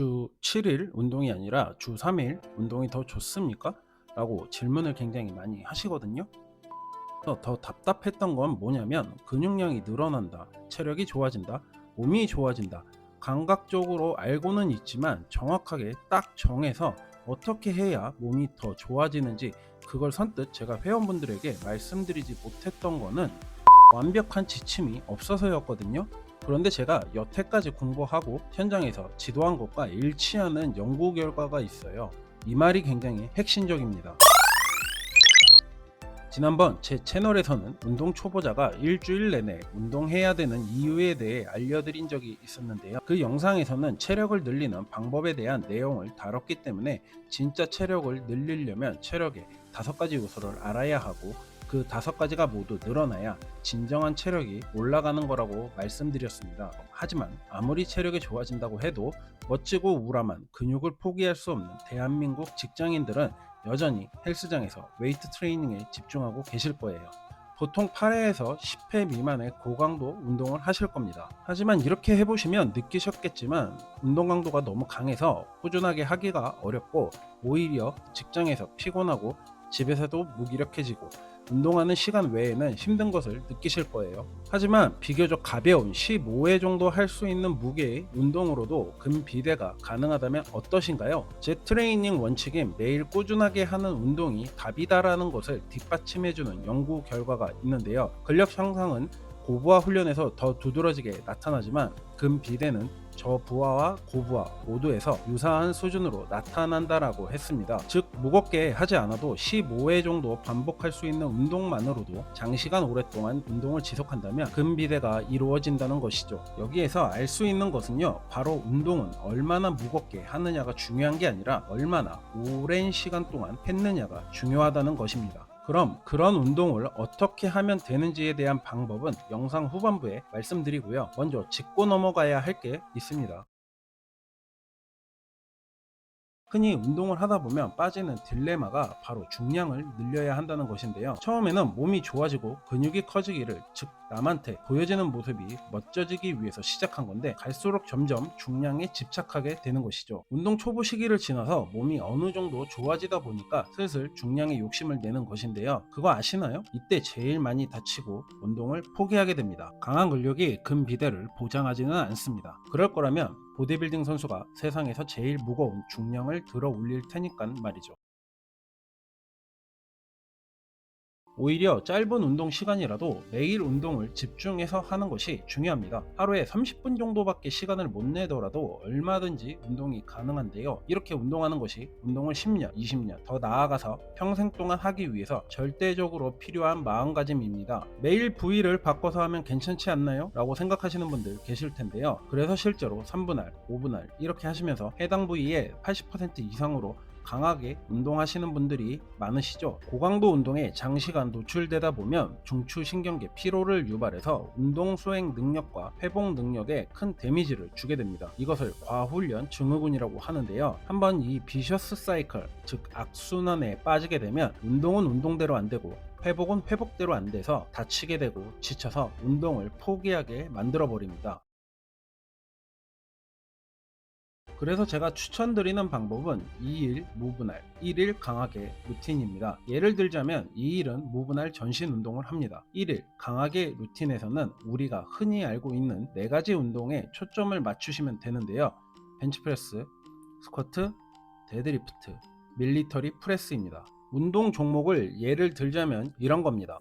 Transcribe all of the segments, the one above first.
주 7일 운동이 아니라 주 3일 운동이 더 좋습니까? 라고 질문을 굉장히 많이 하시거든요. 그래서 더 답답했던 건 뭐냐면 근육량이 늘어난다, 체력이 좋아진다, 몸이 좋아진다. 감각적으로 알고는 있지만 정확하게 딱 정해서 어떻게 해야 몸이 더 좋아지는지 그걸 선뜻 제가 회원분들에게 말씀드리지 못했던 거는 완벽한 지침이 없어서였거든요. 그런데 제가 여태까지 공부하고 현장에서 지도한 것과 일치하는 연구 결과가 있어요. 이 말이 굉장히 핵심적입니다. 지난번 제 채널에서는 운동 초보자가 일주일 내내 운동해야 되는 이유에 대해 알려드린 적이 있었는데요. 그 영상에서는 체력을 늘리는 방법에 대한 내용을 다뤘기 때문에 진짜 체력을 늘리려면 체력의 5가지 요소를 알아야 하고 그 5가지가 모두 늘어나야 진정한 체력이 올라가는 거라고 말씀드렸습니다. 하지만 아무리 체력이 좋아진다고 해도 멋지고 우람한 근육을 포기할 수 없는 대한민국 직장인들은 여전히 헬스장에서 웨이트 트레이닝에 집중하고 계실 거예요. 보통 8회에서 10회 미만의 고강도 운동을 하실 겁니다. 하지만 이렇게 해보시면 느끼셨겠지만 운동 강도가 너무 강해서 꾸준하게 하기가 어렵고 오히려 직장에서 피곤하고 집에서도 무기력해지고 운동하는 시간 외에는 힘든 것을 느끼실 거예요. 하지만 비교적 가벼운 15회 정도 할 수 있는 무게의 운동으로도 근비대가 가능하다면 어떠신가요? 제 트레이닝 원칙인 매일 꾸준하게 하는 운동이 답이다라는 것을 뒷받침해주는 연구 결과가 있는데요. 근력 향상은 고부하 훈련에서 더 두드러지게 나타나지만 근비대는 저부하와 고부하 모두에서 유사한 수준으로 나타난다라고 했습니다. 즉 무겁게 하지 않아도 15회 정도 반복할 수 있는 운동만으로도 장시간 오랫동안 운동을 지속한다면 근비대가 이루어진다는 것이죠. 여기에서 알 수 있는 것은요, 바로 운동은 얼마나 무겁게 하느냐가 중요한 게 아니라 얼마나 오랜 시간 동안 했느냐가 중요하다는 것입니다. 그럼 그런 운동을 어떻게 하면 되는지에 대한 방법은 영상 후반부에 말씀드리고요. 먼저 짚고 넘어가야 할 게 있습니다. 흔히 운동을 하다 보면 빠지는 딜레마가 바로 중량을 늘려야 한다는 것인데요. 처음에는 몸이 좋아지고 근육이 커지기를, 즉 남한테 보여지는 모습이 멋져지기 위해서 시작한 건데 갈수록 점점 중량에 집착하게 되는 것이죠. 운동 초보 시기를 지나서 몸이 어느 정도 좋아지다 보니까 슬슬 중량에 욕심을 내는 것인데요. 그거 아시나요? 이때 제일 많이 다치고 운동을 포기하게 됩니다. 강한 근력이 근비대를 보장하지는 않습니다. 그럴 거라면 보디빌딩 선수가 세상에서 제일 무거운 중량을 들어 올릴 테니깐 말이죠. 오히려 짧은 운동 시간이라도 매일 운동을 집중해서 하는 것이 중요합니다. 하루에 30분 정도밖에 시간을 못 내더라도 얼마든지 운동이 가능한데요. 이렇게 운동하는 것이 운동을 10년, 20년 더 나아가서 평생 동안 하기 위해서 절대적으로 필요한 마음가짐입니다. 매일 부위를 바꿔서 하면 괜찮지 않나요? 라고 생각하시는 분들 계실 텐데요. 그래서 실제로 3분할, 5분할 이렇게 하시면서 해당 부위의 80% 이상으로 강하게 운동하시는 분들이 많으시죠. 고강도 운동에 장시간 노출되다 보면 중추신경계 피로를 유발해서 운동 수행 능력과 회복 능력에 큰 데미지를 주게 됩니다. 이것을 과훈련 증후군이라고 하는데요. 한번 이 비셔스 사이클, 즉 악순환에 빠지게 되면 운동은 운동대로 안 되고 회복은 회복대로 안 돼서 다치게 되고 지쳐서 운동을 포기하게 만들어 버립니다. 그래서 제가 추천드리는 방법은 2일 무분할, 1일 강하게 루틴입니다. 예를 들자면 2일은 무분할 전신 운동을 합니다. 1일 강하게 루틴에서는 우리가 흔히 알고 있는 4가지 운동에 초점을 맞추시면 되는데요. 벤치프레스, 스쿼트, 데드리프트, 밀리터리 프레스입니다. 운동 종목을 예를 들자면 이런 겁니다.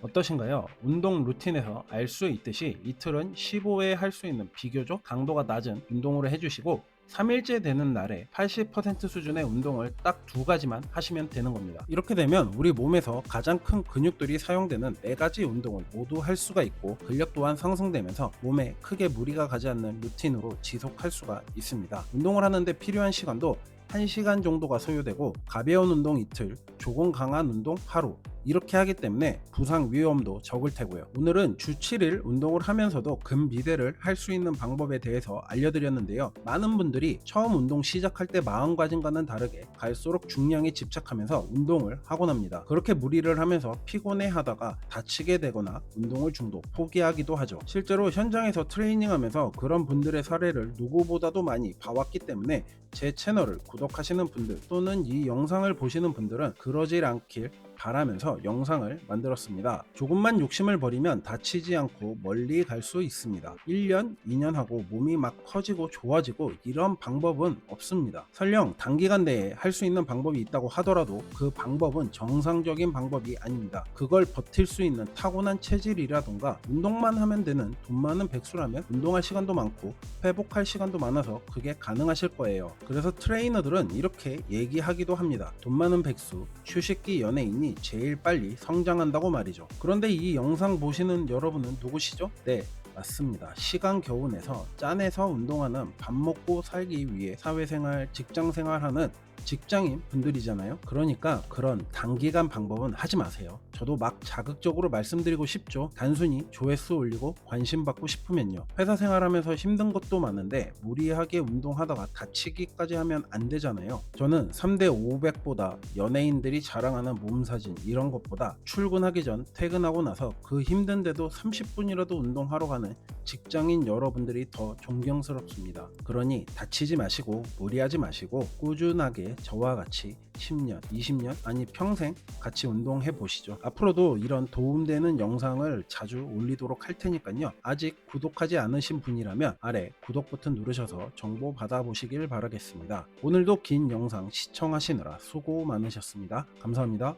어떠신가요? 운동 루틴에서 알 수 있듯이 이틀은 15회 할 수 있는 비교적 강도가 낮은 운동으로 해주시고 3일째 되는 날에 80% 수준의 운동을 딱 2가지만 하시면 되는 겁니다. 이렇게 되면 우리 몸에서 가장 큰 근육들이 사용되는 4가지 운동을 모두 할 수가 있고 근력 또한 상승되면서 몸에 크게 무리가 가지 않는 루틴으로 지속할 수가 있습니다. 운동을 하는데 필요한 시간도 1시간 정도가 소요되고 가벼운 운동 이틀, 조금 강한 운동 하루 이렇게 하기 때문에 부상 위험도 적을 테고요. 오늘은 주 7일 운동을 하면서도 근비대를 할 수 있는 방법에 대해서 알려드렸는데요. 많은 분들이 처음 운동 시작할 때 마음가짐과는 다르게 갈수록 중량에 집착하면서 운동을 하곤 합니다. 그렇게 무리를 하면서 피곤해 하다가 다치게 되거나 운동을 중도 포기하기도 하죠. 실제로 현장에서 트레이닝하면서 그런 분들의 사례를 누구보다도 많이 봐왔기 때문에 제 채널을 구독하시는 분들 또는 이 영상을 보시는 분들은 그러질 않길 바라면서 영상을 만들었습니다. 조금만 욕심을 버리면 다치지 않고 멀리 갈 수 있습니다. 1년, 2년 하고 몸이 막 커지고 좋아지고 이런 방법은 없습니다. 설령 단기간 내에 할 수 있는 방법이 있다고 하더라도 그 방법은 정상적인 방법이 아닙니다. 그걸 버틸 수 있는 타고난 체질이라던가 운동만 하면 되는 돈 많은 백수라면 운동할 시간도 많고 회복할 시간도 많아서 그게 가능하실 거예요. 그래서 트레이너들은 이렇게 얘기하기도 합니다. 돈 많은 백수, 휴식기 연예인이 제일 빨리 성장한다고 말이죠. 그런데 이 영상 보시는 여러분은 누구시죠? 네, 맞습니다. 시간 겨우 내서 짠해서 운동하는 밥 먹고 살기 위해 사회생활, 직장생활하는 직장인 분들이잖아요. 그러니까 그런 단기간 방법은 하지 마세요. 저도 막 자극적으로 말씀드리고 싶죠. 단순히 조회수 올리고 관심 받고 싶으면요. 회사 생활하면서 힘든 것도 많은데 무리하게 운동하다가 다치기까지 하면 안 되잖아요. 저는 3대 500보다 연예인들이 자랑하는 몸사진 이런 것보다 출근하기 전 퇴근하고 나서 그 힘든데도 30분이라도 운동하러 가는 직장인 여러분들이 더 존경스럽습니다. 그러니 다치지 마시고 무리하지 마시고 꾸준하게 저와 같이 10년, 20년 아니 평생 같이 운동해 보시죠. 앞으로도 이런 도움되는 영상을 자주 올리도록 할 테니까요. 아직 구독하지 않으신 분이라면 아래 구독 버튼 누르셔서 정보 받아보시길 바라겠습니다. 오늘도 긴 영상 시청하시느라 수고 많으셨습니다. 감사합니다.